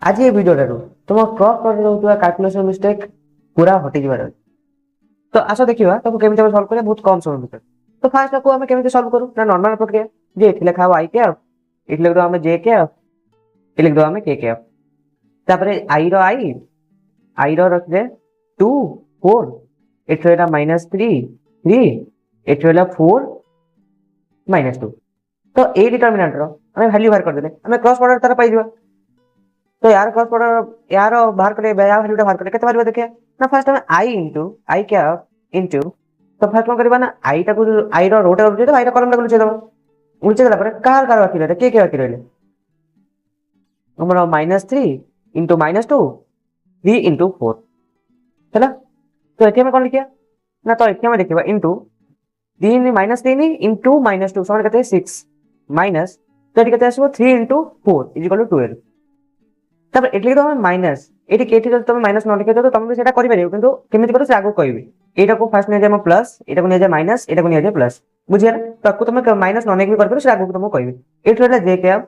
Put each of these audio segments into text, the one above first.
आज ये भिडियो तुम क्रॉस कर कैलकुलेशन मिस्टेक पूरा हटि जबार अछि। तो आस देखिए तुमको केमी सल्व करिया बहुत कम समय भितर। तो फास्ट को आम केमी सल्व करूँ ना नॉर्मल प्रक्रिया जे ये लिखा हम आई के एफ ये लिख दो जे के एफ ये लिख दो के एफ तापर आई आई रखिदे 2 4 एठो एटा -3 3 एठो एला 4 -2 तो ए डिटरमिनेंट रो हमें वैल्यू बाहर कर देले हमें क्रॉस प्रोडक्ट तार पाई दिबा। तो यार क्रॉस प्रोडक्ट यार बाहर करे या वैल्यूटा बाहर करे केते बार देखिए ना फास्ट हमें आई इनटू आई क्या इनटू तो फास्ट कोन करबा ना आई टा को आई रो रोटा उठे तो आई टा कॉलम टा को उठे दबा उठे देला पर कार कार बाकी रहले के बाकी रहले हमरा -3 इनटू -2 3 इनटू 4 हैला। तो एठी में कोन लिखिया ना तो एठी में देखिबा इनटू 3 -3 इनटू -2 समान कते 6 माइनस तो एठी कते आसीबो 3 इनटू 4 इक्वल टू 12 तब एटली तो हम माइनस एटी केटी जब तुम माइनस न लिखे तो तुम भी सेटा करि परियो किंतु केमिति करो से आगो कहबी एटा को फर्स्ट ने जे हम प्लस एटा को ने जे माइनस एटा को ने जे प्लस बुझिया ताकू तुम माइनस न नेक भी कर परियो से आगो तुम कहबी एट रहला जे कैप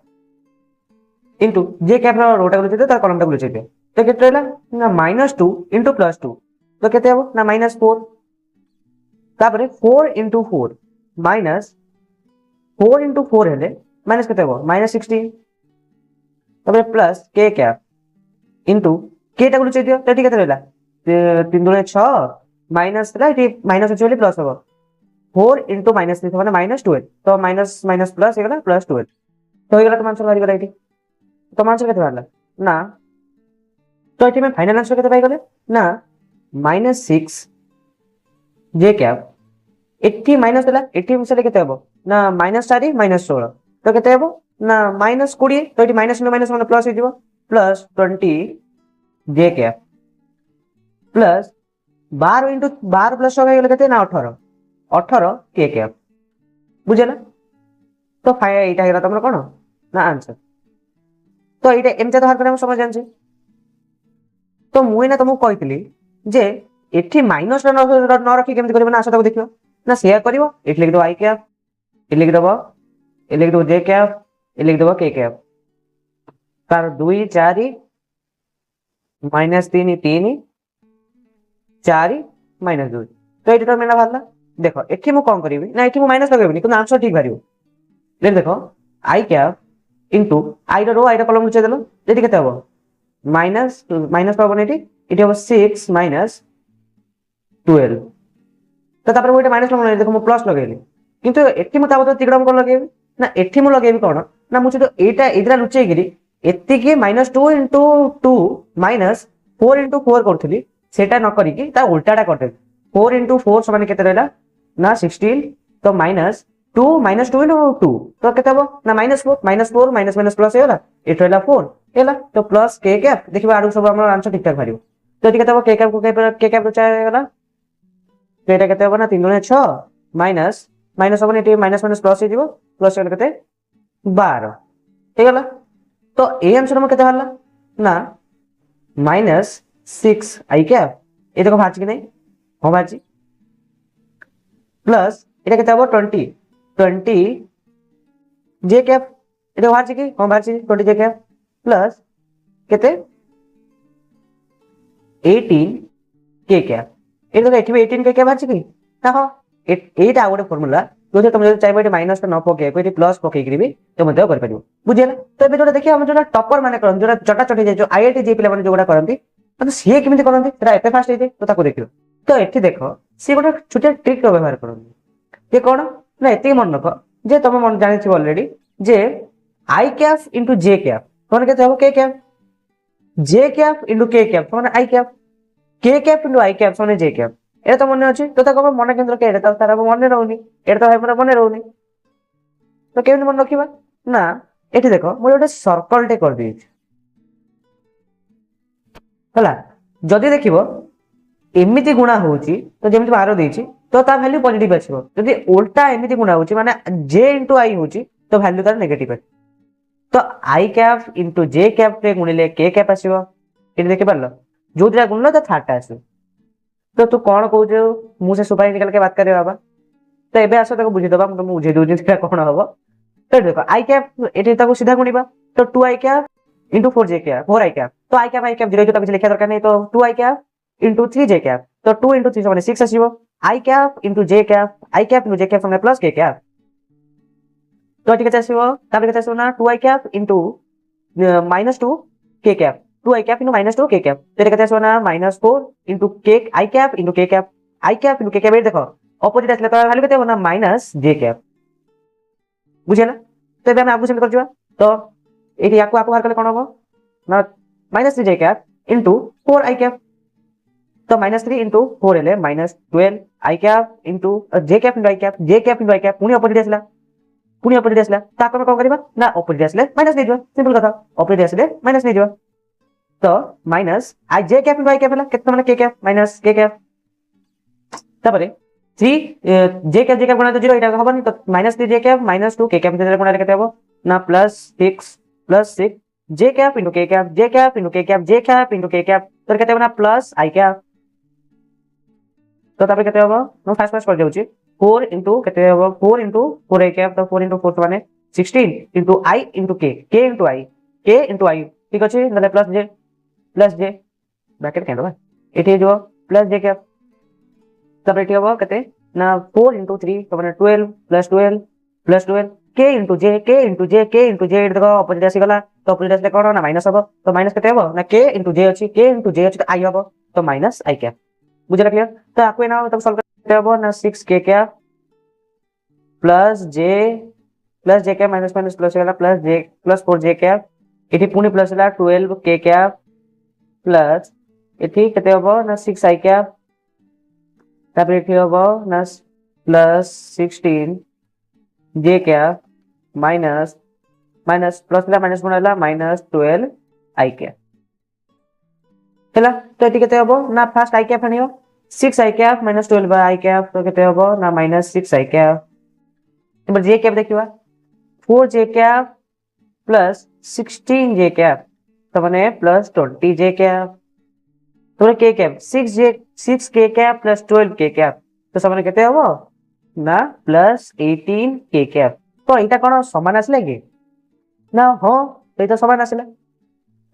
इनटू जे कैप रो रोटा को लिखे तार कॉलम टा को लिखे तो केते रहला ना -2 इनटू +2 तो केते हबो ना -4 तापर 4 इनटू 4 माइनस 4 इनटू 4 हेले माइनस केते हबो -16 तबे प्लस के कैप इनटू के टा गुलो दियो तो ठीक है रहला 3 2 6 माइनस ला एटी माइनस अछि प्लस हो 4 इनटू -3 माने -12 तो माइनस माइनस प्लस हे गला +12 तो हे गला तो आंसर बारी गला एटी तो आंसर केते बारला ना तो एटी में फाइनल आंसर केते पाई गले ना -6 जे कैप एटी माइनस देला एटी मिसले केते हबो ना -4 -16 तो केते हबो ना -20 तो एटी माइनस इनटू माइनस माने प्लस हे दिबो प्लस 20 जे कैप प्लस 12 इंटू 12 प्लस 6 गले केते ना 18 18 के कैप बुझेला। तो फाय एटा हेला तमरा कोन ना आंसर तो एटा एमते तो हर करे हम समझ जानछी। तो मुई ना तुमको कहितली जे एठी माइनस न रखी केमते करबो ना आशा तक देखियो ना शेयर करिवो एठ लिख दो आई कैप ए लिख दबो ए लिख दो जे कैप ए लिख दबो के कैप तार 2 4 -3 3 4 -2 तो ये मेरा बाहरला देखो एठी मु कोन करिवि ना एठी मु माइनस लगेबिनी किंतु आंसर ठीक बारियो ले देखो i cap into i row i row column नीचे देलो जेठी केते हबो माइनस माइनस पाबो नेटी इटी हबो 6 -12 तो तापर मोइटे माइनस लगेले देखो मु प्लस लगेली किंतु एठी मु ताबो तिगडम कोन लगेबी ना एठी मु लगेबी कोन ना मु तो एटा इदरा लुचै गिरी एति के -2 इनटू 2 -4 इनटू 4 करथली सेटा न करी की ता उल्टाटा करते 4 इनटू 4 समान केते रहला ना 16 तो -2 -2 इनटू 2 तो केते हबो ना -4 -4 माइनस माइनस प्लस हेला एट रहला 4 हेला तो प्लस के कैप देखिबा आडू सब हमर आंसर ठीक ठाक भारियो तो एटी केते हबो के कैप को के कैप रचा हेला तो एटा केते हबो ना 3 2 6 माइनस माइनस हबो एटी माइनस माइनस प्लस हे दिबो प्लस हेला केते 12 हे गेला। तो ए आंसर में केते हला ना -6 आई कैप ए देखो भाज कि नहीं हो भाजी प्लस एटा केते हबो 20 20 जे कैप ए देखो भाज कि हो भाजी 20 जे कैप प्लस केते 18 के कैप ए देखो एठी 18 के कैप भाज कि ना हो एटा गोटे फार्मूला जो तुम जो चाहिए माइनस न पके कोई प्लस पके भी तो मध्य कर परिबो बुझियला। तो एबे जोटा देखिए हम जोटा टॉपर माने करन जोटा चटा चटी जे जो आईआईटी जे पिला माने जोटा करंती तो सी केमिति करंती तेरा एते फास्ट हे तो ताको देखियो तो एठी देखो सी गोटे छोटे ट्रिक रो व्यवहार करन ये कोन ना एते मन रखो जे तुम मन जानि छी ऑलरेडी जे आई कैप इनटू जे कैप कोन केते हो के कैप जे कैप इनटू के कैप कोन आई कैप के कैप इनटू आई कैप सोने जे कैप ए तो मन अछि तो ताको मन केंद्र के एटा तारा मन रहउनी एटा तो हमरा मन रहउनी तो केमन मन रखिबा ना एठी देखो मो गोटे सर्कल टे कर दी हला जदी देखिबो एमिति गुणा होउची तो जेमिति 12 देछि तो ता वैल्यू पॉजिटिव आछिबो जदी उल्टा एमिति गुणा होउची माने जे इनटू आई होउची तो वैल्यू तार नेगेटिव आछी तो आई कैप इनटू जे कैप रे गुणिले के कैप आछिबो एठी देखि परलो जोदिरा गुणलो तो थाटा आछिबो तो तू कौन कहू मु से सुपारी निकाल के बात करे बाबा तो एबे आसो ताको बुझी दबा बुझे दउजी सेटा कोन हबो तो देखो आई कैप एठी ताको सीधा गुणीबा तो 2 आई कैप इंटू 4 जे कैप 4 आई कैप तो आई कैप जीरो तो लिखा दरकार नहीं तो 2 आई कैप इंटू 3 जे कैप तो 2 इंटू 3 माने 6 आसीबो आई कैप इंटू जे कैप आई कैप इंटू जे कैप माने प्लस के कैप तो ठीक আছে আসিবো তারপরে কেতে আসিবো না 2 आई कैप इंटू -2 के कैप 2 आई कैप इंटू -2 के कैप তো এটা কেতে আসিবো না -4 इंटू के आई कैप इंटू के कैप এর দেখো অপোজিট আসলে তো ভ্যালু কেতে হবে না মাইনাস জে ক্যাপ বুঝিলা তো এবে আমি আগুন করছিবা তো এটি আকু আকু বাহার করলে কোন হবে না -3 জে ক্যাপ इंटू 4 आई कैप तो -3 इंटू 4 এলে -12 i cap into J cap into I cap পুনি অপোজিট আসলে তারপর আমি কোন করিবা না অপোজিট আসলে মাইনাস নিয়ে যাবা সিম্পল কথা অপোজিট আসলে মাইনাস নিয়ে যাবা তো minus I J cap into I cap হলো কত মানে কে ক্যাপ মাইনাস কে ক্যাপ তারপরে 3 जे कैप গুণা তো 0 এটা হবে না তো -3 जे कैप -2 के कैप যেটা গুণা কেতে হবে না +6 जे कैप इंटू के कैप जे कैप इंटू के कैप তো কেতে হবে না প্লাস आई कैप তো তারপরে কেতে হবে নো ফার্স্ট করে যাଉଛି 4 इंटू কেতে হবে 4 इंटू 4 आई कैप तो 4 इंटू 4 মানে 16 इंटू आई इंटू के इंटू आई ঠিক আছে তাহলে প্লাস জে ব্র্যাকেট কেন হবে এটি जो প্লাস জে कैप তারপরে এটি হবে কেতে না 4 इंटू 3 তো মানে 12 +12 के इंटू जे এটা দেখো অপোজিট আসি গলা তো অপোজিট আসলে কোন না মাইনাস হবে তো মাইনাস কেতে হবে না के इंटू जे আছে তো आई হবে তো মাইনাস आई कैप বুঝলা ক্লিয়ার তো আকু না তো সলভ করতে হবে না 6 के cap plus J cap minus plus হলা প্লাস জে প্লাস 4 जे कैप এটি পুনি প্লাস হলা 12 के कैप প্লাস এটি কেতে হবে না 6 आई कैप তারপরে এটি হবে না প্লাস 16 जे कैप माइनस प्लस माइनस गुण है -12 आई कैप तो ये केते हबो ना फर्स्ट आई कैप आनियो 6 आई कैप -12 आई कैप तो केते हबो ना -6 आई कैप एबार जे कैप देखिबा 4 जे कैप प्लस 16 जे कैप तो माने +20 जे कैप तो के कैप 6 के कैप +12 के कैप तो समान केते हबो ना +18 के कैप तो এটা কোন সমান আসলে কি না হ এটা সমান আসলে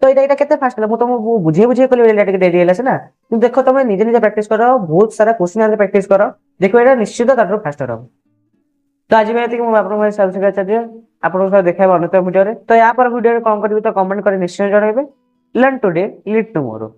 তো এটা কেতে ফাস্ট হলো মু বুঝিয়ে কইলে এটা কে দেই আছে না কিন্তু দেখো তুমি নিজে নিজে প্র্যাকটিস করো বহুত সারা কোশ্চেন আনসার প্র্যাকটিস করো দেখো এটা নিশ্চিত তারপর ফাস্ট হবে তো আজ আমি এতিকি মু আপনাদের সাথে শেয়ার করছি যে আপনাদের সাথে দেখাইব অন্য ভিডিওরে তো ইয়া পর ভিডিওরে কম করিবে তো কমেন্ট করে নিশ্চয় জଣାইবে লার্ন টুডে লিড টুমোরো